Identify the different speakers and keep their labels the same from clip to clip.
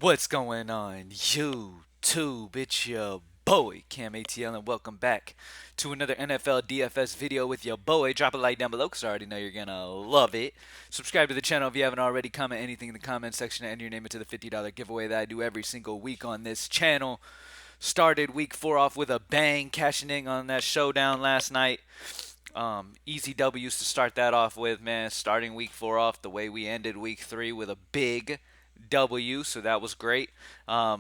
Speaker 1: What's going on, YouTube? It's your boy, CamATL, and welcome back to another NFL DFS video with your boy. Drop a like down below because I already know you're going to love it. Subscribe to the channel if you haven't already. Comment anything in the comment section and enter your name into the $50 giveaway that I do every single week on this channel. Started week 4 off with a bang, cashing in on that showdown last night. Easy W's to start that off with, man. Starting week 4 off the way we ended week 3 with a big W, so that was great.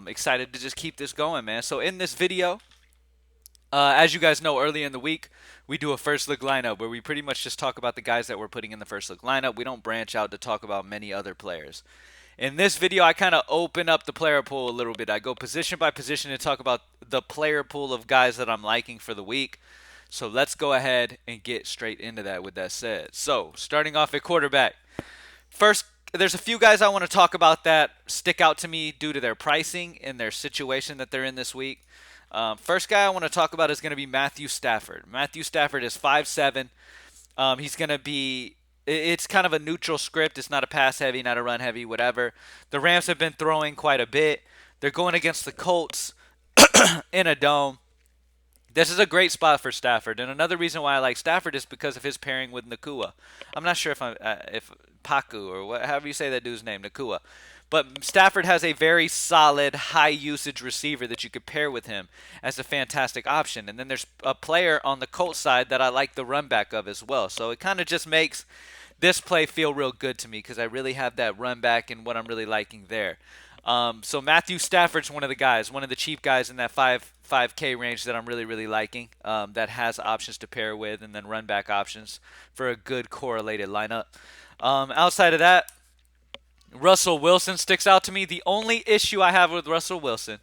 Speaker 1: Excited to just keep this going, man. So in this video, as you guys know, earlier in the week, we do a first look lineup where we pretty much just talk about the guys that we're putting in the first look lineup. We don't branch out to talk about many other players. In this video, I kind of open up the player pool a little bit. I go position by position and talk about the player pool of guys that I'm liking for the week. So let's go ahead and get straight into that with that said. So, starting off at quarterback. First, there's a few guys I want to talk about that stick out to me due to their pricing and their situation that they're in this week. First guy I want to talk about is going to be Matthew Stafford. Matthew Stafford is 5'7". He's going to be. It's kind of a neutral script. It's not a pass heavy, not a run heavy, whatever. The Rams have been throwing quite a bit. They're going against the Colts in a dome. This is a great spot for Stafford, and another reason why I like Stafford is because of his pairing with Nakua. I'm not sure if Paku or however you say that dude's name, Nakua, but Stafford has a very solid, high usage receiver that you could pair with him as a fantastic option. And then there's a player on the Colts side that I like the run back of as well. So it kind of just makes this play feel real good to me because I really have that run back and what I'm really liking there. So Matthew Stafford's one of the guys, one of the cheap guys in that 5K range that I'm really liking. That has options to pair with, and then run back options for a good correlated lineup. Outside of that, Russell Wilson sticks out to me. The only issue I have with Russell Wilson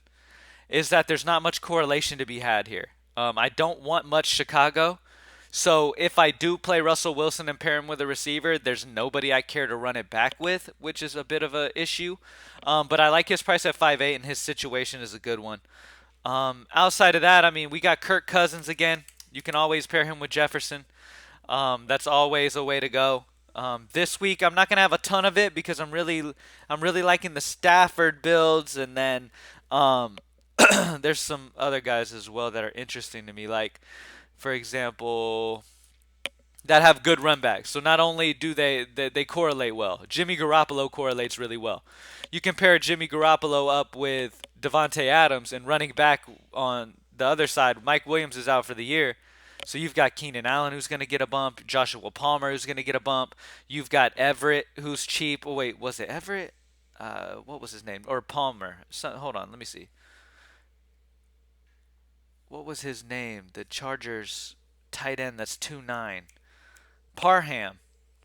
Speaker 1: is that there's not much correlation to be had here. I don't want much Chicago. So if I do play Russell Wilson and pair him with a receiver, there's nobody I care to run it back with, which is a bit of an issue. But I like his price at 5'8", and his situation is a good one. Outside of that, I mean, we got Kirk Cousins again. You can always pair him with Jefferson. That's always a way to go. This week, I'm not gonna have a ton of it because I'm really liking the Stafford builds, and then there's some other guys as well that are interesting to me, like for example, that have good run backs. So not only do they correlate well, Jimmy Garoppolo correlates really well. You compare Jimmy Garoppolo up with Devontae Adams, and running back on the other side, Mike Williams is out for the year. So you've got Keenan Allen who's going to get a bump, Joshua Palmer who's going to get a bump. You've got Everett who's cheap. Oh wait, was it Everett? What was his name? Or Palmer? Hold on, let me see. What was his name? The Chargers tight end that's 2'9". Parham.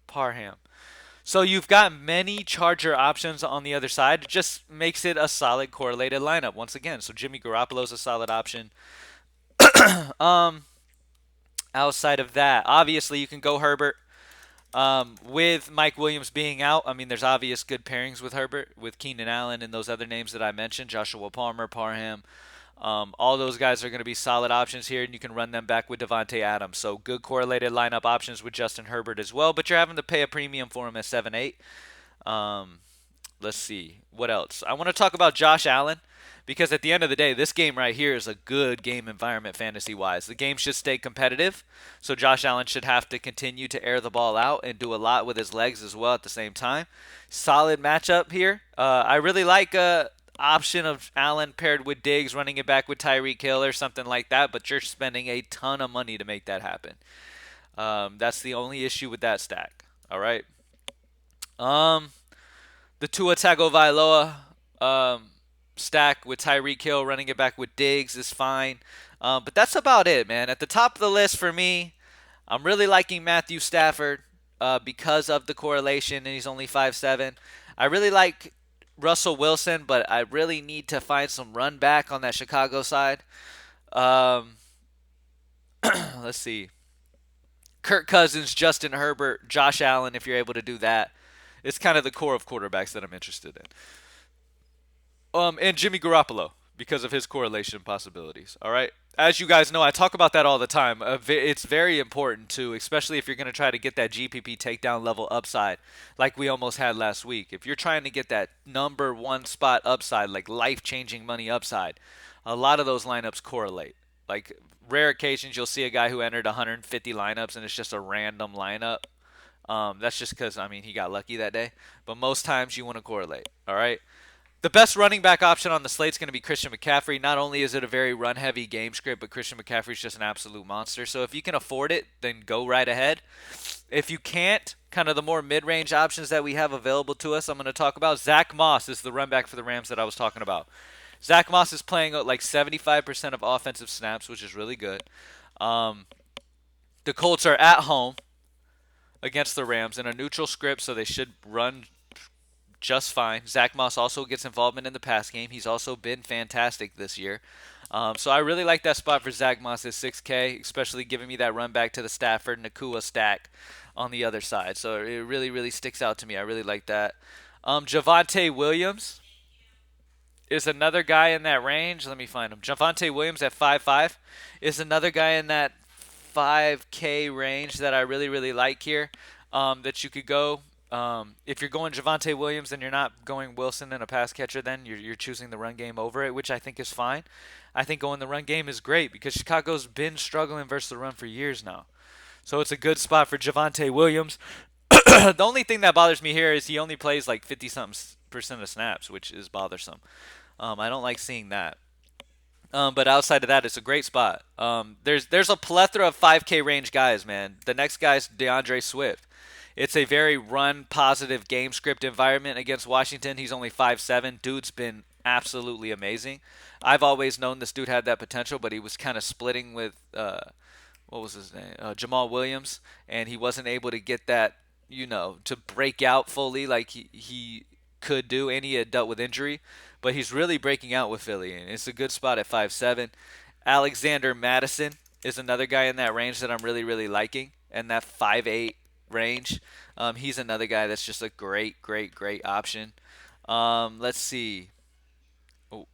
Speaker 1: Parham. So you've got many Charger options on the other side. It just makes it a solid correlated lineup once again. So Jimmy Garoppolo's a solid option. um, Outside of that, obviously you can go Herbert. With Mike Williams being out, I mean, there's obvious good pairings with Herbert, with Keenan Allen and those other names that I mentioned, Joshua Palmer, Parham. All those guys are going to be solid options here, and you can run them back with Devontae Adams. So good correlated lineup options with Justin Herbert as well, but you're having to pay a premium for him at 7-8. Um, let's see. What else? I want to talk about Josh Allen because at the end of the day, this game right here is a good game environment fantasy-wise. The game should stay competitive, so Josh Allen should have to continue to air the ball out and do a lot with his legs as well at the same time. Solid matchup here. I really like option of Allen paired with Diggs, running it back with Tyreek Hill or something like that, but you're spending a ton of money to make that happen. That's the only issue with that stack. All right. Um, the Tua Tagovailoa stack with Tyreek Hill running it back with Diggs is fine. But that's about it, man. At the top of the list for me, I'm really liking Matthew Stafford because of the correlation, and he's only 5'7". I really like Russell Wilson, but I really need to find some run back on that Chicago side. Um, let's see. Kirk Cousins, Justin Herbert, Josh Allen, if you're able to do that. It's kind of the core of quarterbacks that I'm interested in. And Jimmy Garoppolo. because of his correlation possibilities. All right. As you guys know, I talk about that all the time. It's very important too, especially if you're going to try to get that GPP takedown level upside, like we almost had last week. If you're trying to get that number one spot upside, like life-changing money upside, a lot of those lineups correlate. Like rare occasions, you'll see a guy who entered 150 lineups and it's just a random lineup. That's just because he got lucky that day. But most times you want to correlate. All right. The best running back option on the slate is going to be Christian McCaffrey. Not only is it a very run heavy game script, but Christian McCaffrey is just an absolute monster. So if you can afford it, then go right ahead. If you can't, kind of the more mid range options that we have available to us, I'm going to talk about. Zach Moss is the run back for the Rams that I was talking about. Zach Moss is playing like 75% of offensive snaps, which is really good. Um, the Colts are at home against the Rams in a neutral script, so they should run just fine. Zach Moss also gets involvement in the pass game. He's also been fantastic this year. So I really like that spot for Zach Moss at 6K, especially giving me that run back to the Stafford Nakua stack on the other side. So it really, really sticks out to me. I really like that. Javonte Williams is another guy in that range. Let me find him. Javonte Williams at 5.5 is another guy in that 5K range that I really, really like here. That you could go. If you're going Javonte Williams and you're not going Wilson and a pass catcher, then you're choosing the run game over it, which I think is fine. I think going the run game is great because Chicago's been struggling versus the run for years now. So it's a good spot for Javonte Williams. The only thing that bothers me here is he only plays like 50 something percent of snaps, which is bothersome. I don't like seeing that. But outside of that, it's a great spot. There's a plethora of 5K range guys, man. The next guy's DeAndre Swift. It's a very run positive game script environment against Washington. He's only 5'7". Dude's been absolutely amazing. I've always known this dude had that potential, but he was kind of splitting with what was his name, Jamal Williams, and he wasn't able to get that, to break out fully like he could do, and he had dealt with injury. But he's really breaking out with Philly, and it's a good spot at 5'7". Alexander Madison is another guy in that range that I'm really, really liking, and that 5'8" range. He's another guy that's just a great, great, great option. Let's see.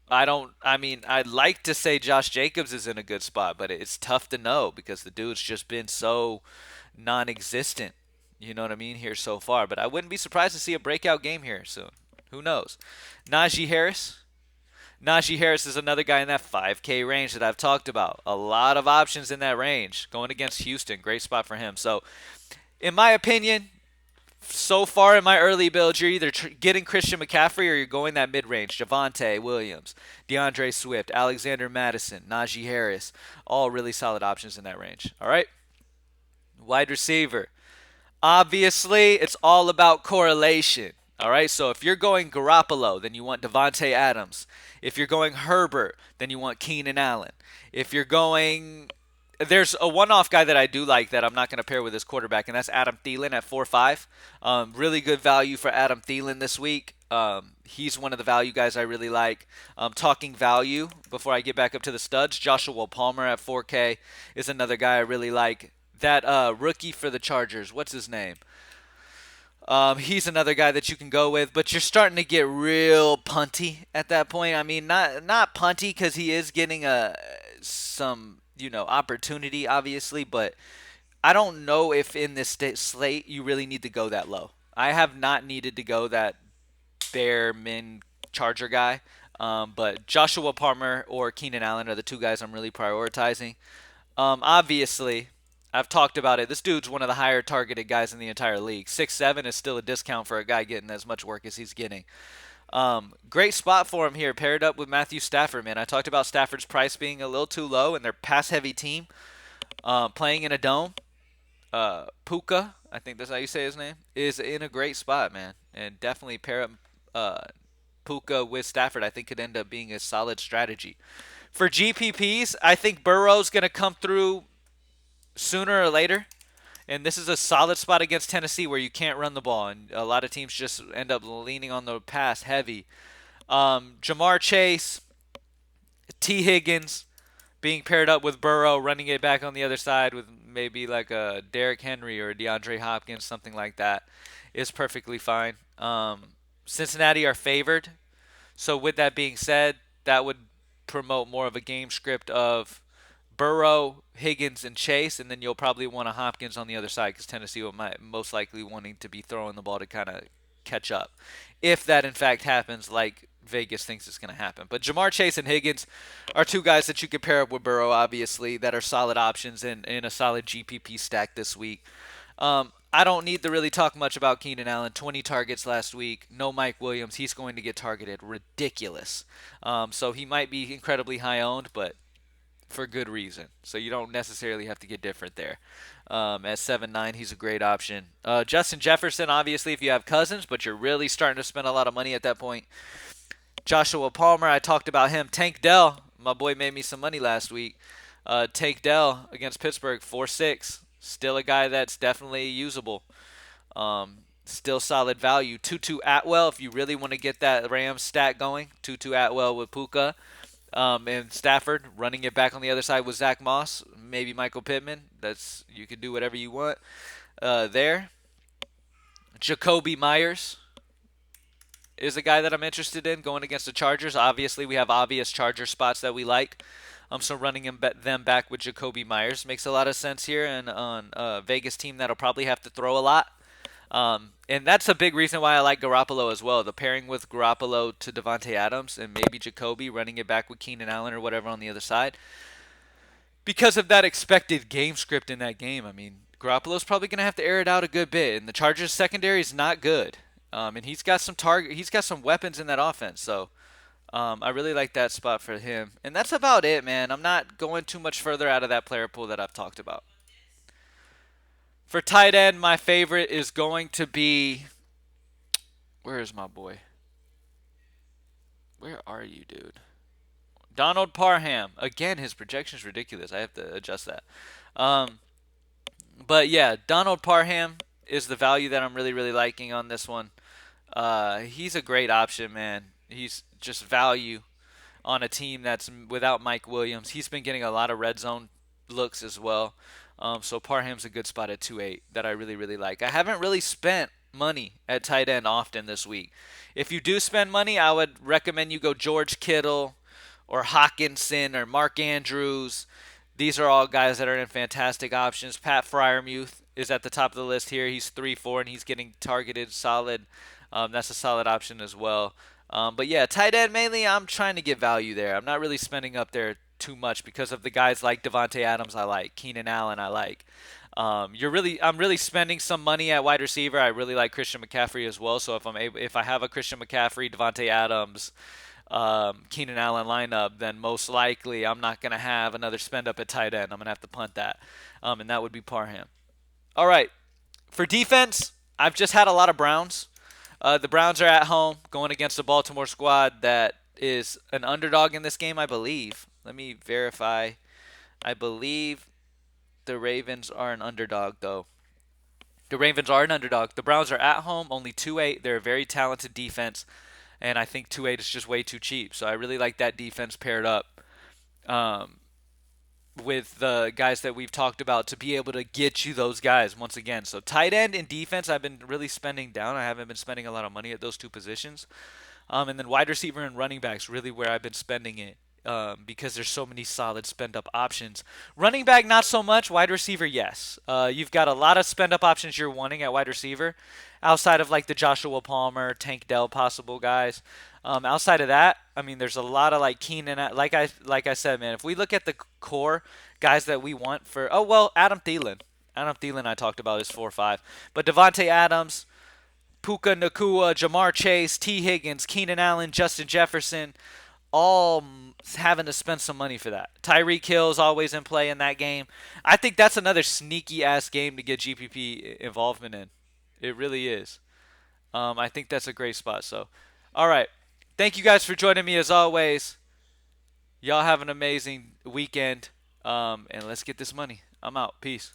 Speaker 1: I don't. I mean, I'd like to say Josh Jacobs is in a good spot, but it's tough to know because the dude's just been so non-existent. You know what I mean here so far. But I wouldn't be surprised to see a breakout game here soon. Who knows? Najee Harris. Najee Harris is another guy in that 5K range that I've talked about. A lot of options in that range. Going against Houston, great spot for him. So, in my opinion, so far in my early build, you're either getting Christian McCaffrey or you're going that mid-range. Javonte Williams, DeAndre Swift, Alexander Madison, Najee Harris. All really solid options in that range. All right? Wide receiver. Obviously, it's all about correlation. All right, so if you're going Garoppolo, then you want Devontae Adams. If you're going Herbert, then you want Keenan Allen. If you're going, there's a one-off guy that I do like that I'm not going to pair with this quarterback, and that's Adam Thielen at 4.5. Really good value for Adam Thielen this week. He's one of the value guys I really like. Talking value, before I get back up to the studs, Joshua Palmer at 4K is another guy I really like. That rookie for the Chargers, what's his name? He's another guy that you can go with, but you're starting to get real punty at that point. I mean, not punty because he is getting some opportunity, obviously, but I don't know if in this slate you really need to go that low. I have not needed to go that bare min Charger guy, but Joshua Palmer or Keenan Allen are the two guys I'm really prioritizing. Obviously, I've talked about it. This dude's one of the higher targeted guys in the entire league. 6'7" is still a discount for a guy getting as much work as he's getting. Great spot for him here, paired up with Matthew Stafford, man. I talked about Stafford's price being a little too low and their pass-heavy team playing in a dome. Puka, I think that's how you say his name, is in a great spot, man. And definitely pair up Puka with Stafford. I think could end up being a solid strategy. For GPPs, I think Burrow's going to come through sooner or later. And this is a solid spot against Tennessee where you can't run the ball. And a lot of teams just end up leaning on the pass heavy. Jamar Chase, T. Higgins being paired up with Burrow, running it back on the other side with maybe like a Derrick Henry or a DeAndre Hopkins, something like that, is perfectly fine. Cincinnati are favored. So with that being said, that would promote more of a game script of Burrow, Higgins, and Chase, and then you'll probably want a Hopkins on the other side because Tennessee will most likely wanting to be throwing the ball to kind of catch up, if that in fact happens, like Vegas thinks it's going to happen. But Jamar Chase and Higgins are two guys that you could pair up with Burrow, obviously, that are solid options in a solid GPP stack this week. I don't need to really talk much about Keenan Allen. 20 targets last week. No Mike Williams. He's going to get targeted. Ridiculous. So he might be incredibly high owned, but for good reason. So you don't necessarily have to get different there. At 7-9, he's a great option. Justin Jefferson, obviously, if you have Cousins, but you're really starting to spend a lot of money at that point. Joshua Palmer, I talked about him. Tank Dell, my boy made me some money last week. Tank Dell against Pittsburgh, 4-6. Still a guy that's definitely usable. Still solid value. Tutu Atwell, if you really want to get that Rams stat going. Tutu Atwell with Puka. And Stafford running it back on the other side with Zach Moss, maybe Michael Pittman. You can do whatever you want there. Jacoby Myers is a guy that I'm interested in going against the Chargers. Obviously, we have obvious Charger spots that we like. So running them back with Jacoby Myers makes a lot of sense here, and on a Vegas team that'll probably have to throw a lot. And that's a big reason why I like Garoppolo as well. The pairing with Garoppolo to Devontae Adams and maybe Jacoby running it back with Keenan Allen or whatever on the other side. Because of that expected game script in that game, I mean, Garoppolo's probably going to have to air it out a good bit. And the Chargers secondary is not good. And he's got some weapons in that offense. So I really like that spot for him. And that's about it, man. I'm not going too much further out of that player pool that I've talked about. For tight end, my favorite is going to be... Where is my boy? Where are you, dude? Donald Parham. Again, his projection is ridiculous. I have to adjust that. But yeah, Donald Parham is the value that I'm really, really liking on this one. He's a great option, man. He's just value on a team that's without Mike Williams. He's been getting a lot of red zone looks as well. So Parham's a good spot at 2-8 that I really, really like. I haven't really spent money at tight end often this week. If you do spend money, I would recommend you go George Kittle or Hawkinson or Mark Andrews. These are all guys that are in fantastic options. Pat Fryermuth is at the top of the list here. He's 3-4 and he's getting targeted solid. That's a solid option as well. But yeah, tight end mainly, I'm trying to get value there. I'm not really spending up there too much because of the guys like Devontae Adams I like, Keenan Allen I like. I'm really spending some money at wide receiver. I really like Christian McCaffrey as well. So if I have a Christian McCaffrey, Devontae Adams, Keenan Allen lineup, then most likely I'm not going to have another spend up at tight end. I'm going to have to punt that, and that would be Parham. All right, for defense, I've just had a lot of Browns. The Browns are at home going against a Baltimore squad that is an underdog in this game, I believe. Let me verify. I believe the Ravens are an underdog, though. The Ravens are an underdog. The Browns are at home, only 2-8. They're a very talented defense, and I think 2-8 is just way too cheap. So I really like that defense paired up with the guys that we've talked about to be able to get you those guys once again. So tight end and defense, I've been really spending down. I haven't been spending a lot of money at those two positions. And then wide receiver and running backs, really where I've been spending it. Because there's so many solid spend-up options. Running back, not so much. Wide receiver, yes. You've got a lot of spend-up options you're wanting at wide receiver, outside of like the Joshua Palmer, Tank Dell possible guys. Outside of that, I mean, there's a lot of like Keenan. Like I said, man, if we look at the core guys that we want for, Adam Thielen. Adam Thielen I talked about is 4-5, but Devontae Adams, Puka Nacua, Jamar Chase, T. Higgins, Keenan Allen, Justin Jefferson, all having to spend some money for that. Tyreek Hill is always in play in that game. I think that's another sneaky ass game to get GPP involvement in. It really is. I think that's a great spot. So, all right. Thank you guys for joining me as always. Y'all have an amazing weekend. And let's get this money. I'm out. Peace.